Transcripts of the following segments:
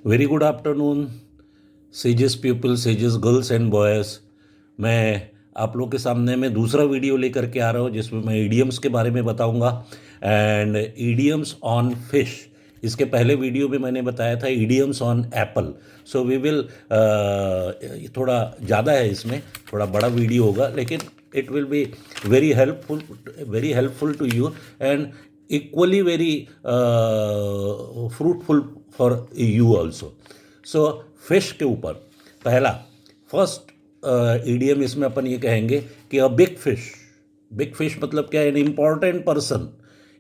Very good afternoon sages people, sages girls and boys. मैं आप लोग के सामने में दूसरा वीडियो लेकर के आ रहा हूँ जिसमें मैं ईडियम्स के बारे में बताऊँगा एंड ईडियम्स ऑन फिश। इसके पहले वीडियो में मैंने बताया था idioms on apple. So we will थोड़ा ज़्यादा है इसमें, थोड़ा बड़ा वीडियो होगा, लेकिन it will be very helpful to you and equally very fruitful for you also. So fish के ऊपर पहला फर्स्ट ईडियम इसमें अपन ये कहेंगे कि अ बिग फिश मतलब क्या है? एन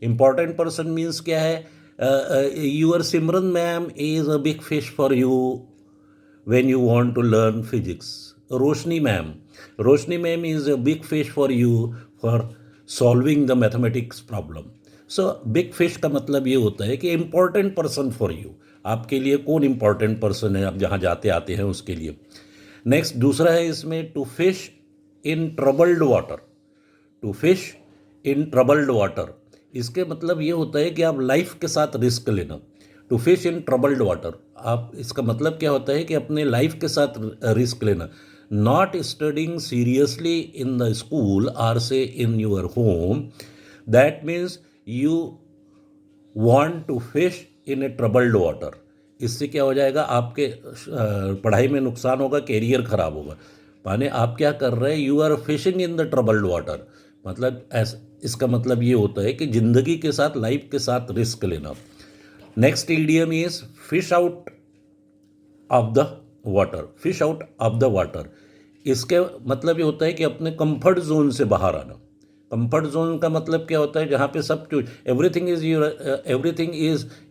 इम्पॉर्टेंट पर्सन मीन्स क्या है? Your Simran ma'am is a big fish for you when you want to learn physics. Roshni ma'am is a big fish for you for solving the mathematics problem. So big fish का मतलब ये होता है कि important person for you, आपके लिए कौन important person है, आप जहाँ जाते आते हैं उसके लिए। नेक्स्ट दूसरा है इसमें to fish in troubled water. To fish in troubled water इसके मतलब ये होता है कि आप लाइफ के साथ रिस्क लेना। To fish in troubled water, आप इसका मतलब क्या होता है कि अपने लाइफ के साथ रिस्क लेना। Not studying seriously in the school or say in your home, that means you want to fish in a troubled water. इससे क्या हो जाएगा? आपके पढ़ाई में नुकसान होगा, कैरियर खराब होगा। माने आप क्या कर रहे हैं? You are fishing in the troubled water. मतलब इसका मतलब ये होता है कि ज़िंदगी के साथ, लाइफ के साथ रिस्क लेना। Next idiom is fish out of the water. Fish out of the water इसके मतलब ये होता है कि अपने कंफर्ट जोन से बाहर आना। कंफर्ट जोन का मतलब क्या होता है? जहाँ पे सब कुछ everything is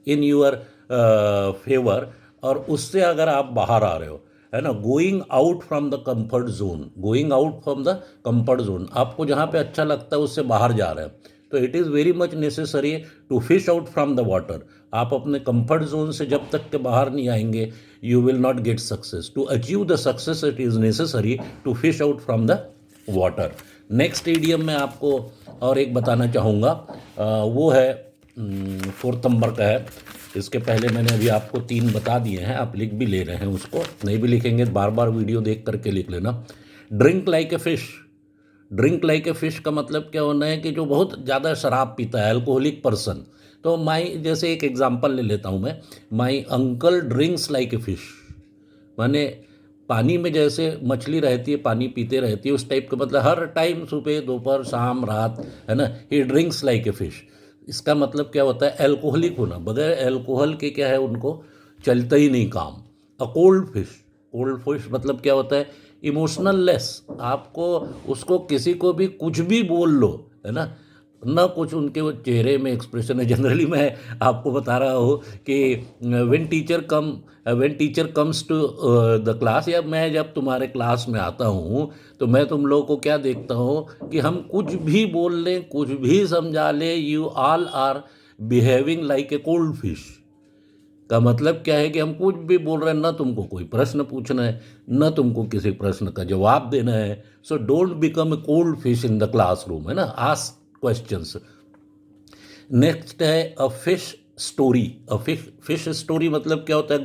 in your favour, और उससे अगर आप बाहर आ रहे हो, है ना, going out from the comfort zone, आपको जहाँ पे अच्छा लगता है उससे बाहर जा रहे हैं, तो it is very much necessary to fish out from the water. आप अपने कंफर्ट जोन से जब तक के बाहर नहीं आएंगे, you will not get success. To achieve the success it is necessary to fish out from the water. Next idiom में आपको और एक बताना चाहूँगा, वो है फोर्थ नंबर का है। इसके पहले मैंने अभी आपको 3 बता दिए हैं, आप लिख भी ले रहे हैं, उसको नहीं भी लिखेंगे बार बार वीडियो देख करके लिख लेना। ड्रिंक लाइक ए फिश का मतलब क्या होना है कि जो बहुत ज़्यादा शराब पीता है, अल्कोहलिक पर्सन। तो जैसे एक एग्जांपल ले लेता हूँ मैं, my uncle drinks like a fish. माने पानी में जैसे मछली रहती है, पानी पीते रहती है, उस टाइप का मतलब हर टाइम, सुबह दोपहर शाम रात, है ना, ही ड्रिंक्स लाइक ए फिश। इसका मतलब क्या होता है? एल्कोहलिक होना। बगैर एल्कोहल के क्या है, उनको चलता ही नहीं काम। अ कोल्ड फिश मतलब क्या होता है? Emotional less. आपको उसको किसी को भी कुछ भी बोल लो, है ना कुछ उनके वो चेहरे में एक्सप्रेशन है। जनरली मैं आपको बता रहा हूँ कि when teacher comes to the class, या मैं जब तुम्हारे क्लास में आता हूँ, तो मैं तुम लोगों को क्या देखता हूँ कि हम कुछ भी बोल लें, कुछ भी समझा लें, you all are behaving like a cold fish. का मतलब क्या है कि हम कुछ भी बोल रहे हैं, ना तुमको कोई प्रश्न पूछना है, ना तुमको किसी प्रश्न का जवाब देना है। So don't become a cold fish in the classroom, है ना, आस्क क्वेश्चंस। नेक्स्ट है अ फिश स्टोरी। फिश स्टोरी मतलब क्या होता है?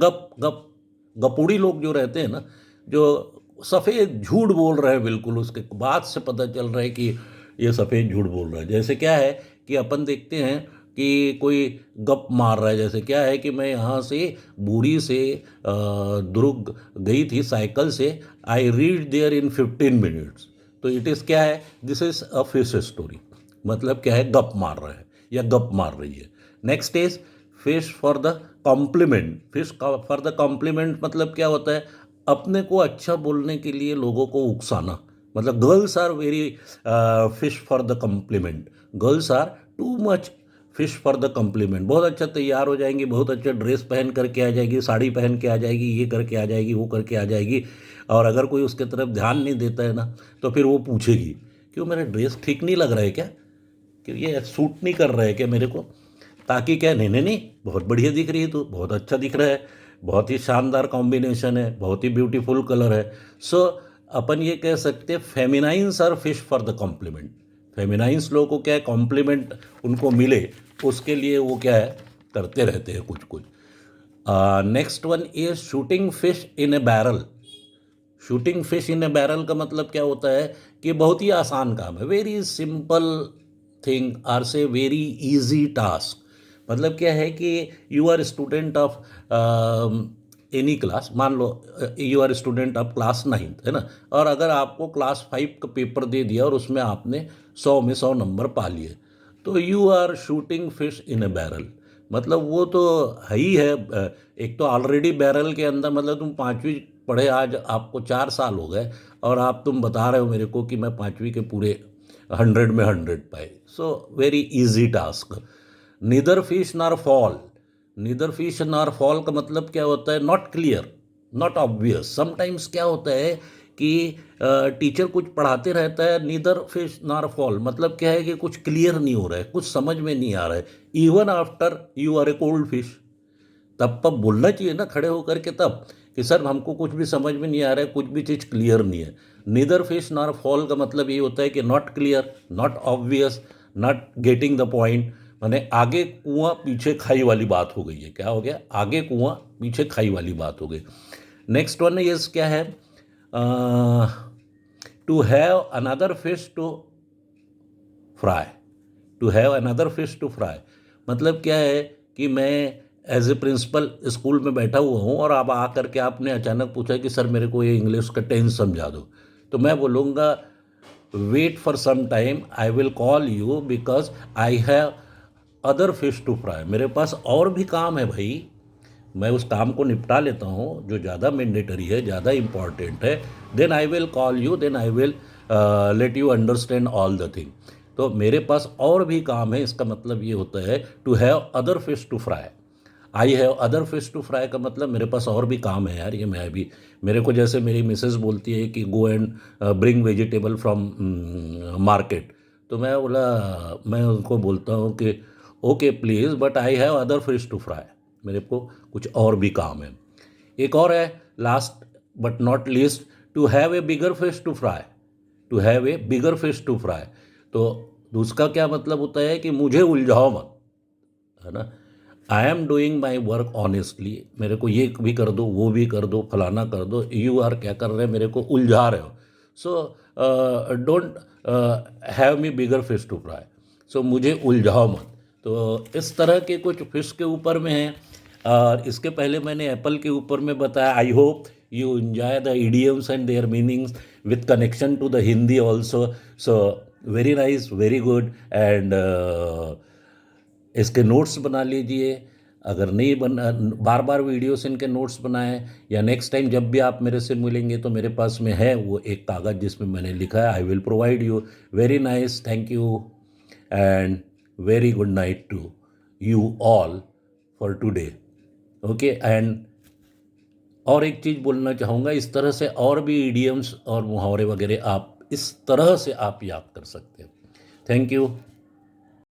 गपूड़ी लोग जो रहते हैं ना, जो सफ़ेद झूठ बोल रहे हैं, बिल्कुल उसके बात से पता चल रहा है कि ये सफ़ेद झूठ बोल रहा है। जैसे क्या है कि अपन देखते हैं कि कोई गप मार रहा है। जैसे क्या है कि मैं यहाँ से बूरी से दुर्ग गई थी साइकिल से, I read there in 15 minutes. तो इट इज़ क्या है? This is a fish story. मतलब क्या है? गप मार रहा है या गप मार रही है। Next is fish for the compliment. For the compliment मतलब क्या होता है? अपने को अच्छा बोलने के लिए लोगों को उकसाना। मतलब girls are very fish for the compliment. Girls are too much fish for the compliment. बहुत अच्छा तैयार हो जाएंगी, बहुत अच्छा ड्रेस पहन करके आ जाएगी, साड़ी पहन के आ जाएगी, ये करके आ जाएगी, वो करके आ जाएगी, और अगर कोई उसके तरफ ध्यान नहीं देता है ना, तो फिर वो पूछेगी, क्यों मेरा ड्रेस ठीक नहीं लग रहा है क्या? कि ये सूट नहीं कर रहा है क्या मेरे को? ताकि क्या, नहीं नहीं नहीं, बहुत बढ़िया दिख रही है, तो बहुत अच्छा दिख रहा है, बहुत ही शानदार कॉम्बिनेशन है, बहुत ही ब्यूटीफुल कलर है। सो अपन ये कह सकते हैं feminines are fish for the compliment. Feminines लोगों को क्या है? कॉम्प्लीमेंट उनको मिले, उसके लिए वो क्या है, करते रहते हैं कुछ कुछ। Next one is shooting fish in a barrel. Shooting fish in a barrel का मतलब क्या होता है कि बहुत ही आसान काम है, very simple thing or say very easy task. मतलब क्या है कि you are student of any class, मान लो you are student of class 9th, है ना, और अगर आपको क्लास 5 का पेपर दे दिया और उसमें आपने 100 में 100 नंबर पा लिए, तो you are shooting fish in a barrel. मतलब वो तो है ही है। एक तो ऑलरेडी बैरल के अंदर, मतलब तुम 5वीं पढ़े, आज आपको 4 साल हो गए, और आप तुम बता रहे हो मेरे को कि मैं 5वीं के पूरे 100 में 100 पाए। So very easy task. Neither fish nor fall. Neither fish nor fall का मतलब क्या होता है? Not clear, not obvious. Sometimes क्या होता है कि टीचर कुछ पढ़ाते रहता है, नीदर फिश नॉर फॉल, मतलब क्या है कि कुछ क्लियर नहीं हो रहा है, कुछ समझ में नहीं आ रहा है। Even after you are a cold fish, तब तब बोलना चाहिए ना खड़े होकर के, तब कि सर हमको कुछ भी समझ में नहीं आ रहा है, कुछ भी चीज़ क्लियर नहीं है। नीदर फिश नॉर फॉल का मतलब ये होता है कि not clear, not obvious, not getting the point. माने आगे कुआं पीछे खाई वाली बात हो गई है। क्या हो गया? आगे कुआं पीछे खाई वाली बात हो गई। नेक्स्ट वन ये क्या है? To have another fish to fry. To have another fish to fry मतलब क्या है कि मैं एज ए प्रिंसिपल स्कूल में बैठा हुआ हूँ, और आप आकर के आपने अचानक पूछा कि सर मेरे को ये इंग्लिश का टेंस समझा दो, तो मैं बोलूँगा wait for some time, I will call you because I have other fish to fry. मेरे पास और भी काम है भाई, मैं उस काम को निपटा लेता हूँ जो ज़्यादा मैंडेटरी है, ज़्यादा इम्पॉर्टेंट है। Then I will call you, then I will let you understand all the thing. तो मेरे पास और भी काम है, इसका मतलब ये होता है to have other fish to fry. I have other fish to fry का मतलब मेरे पास और भी काम है यार, ये मैं भी, मेरे को जैसे मेरी मिसेस बोलती है कि go and bring vegetable from market, तो मैं बोला, मैं उनको बोलता हूँ कि okay please, but I have other fish to fry, मेरे को कुछ और भी काम है। एक और है, last but not least, to have a bigger fish to fry. To have a bigger fish to fry, तो उसका क्या मतलब होता है कि मुझे उलझाओ मत, है ना। I am doing my work honestly, मेरे को ये भी कर दो, वो भी कर दो, फलाना कर दो, यू आर क्या कर रहे हैं, मेरे को उलझा रहे हो। So don't have me bigger fish to fry, so मुझे उलझाओ मत। तो इस तरह के कुछ फिश के ऊपर में हैं। और इसके पहले मैंने एप्पल के ऊपर में बताया। I hope you enjoy the idioms and their meanings with connection to the Hindi also. So very nice, very good, and इसके नोट्स बना लीजिए। अगर नहीं बना, बार बार वीडियो से इनके नोट्स बनाएं, या नेक्स्ट टाइम जब भी आप मेरे से मिलेंगे तो मेरे पास में है वो एक कागज़ जिसमें मैंने लिखा है, I will provide you. Very nice, thank you, and very good night to you all for today. Okay, and और एक चीज़ बोलना चाहूँगा, इस तरह से और भी इडियम्स और मुहावरे वगैरह आप इस तरह से आप याद कर सकते हैं। Thank you.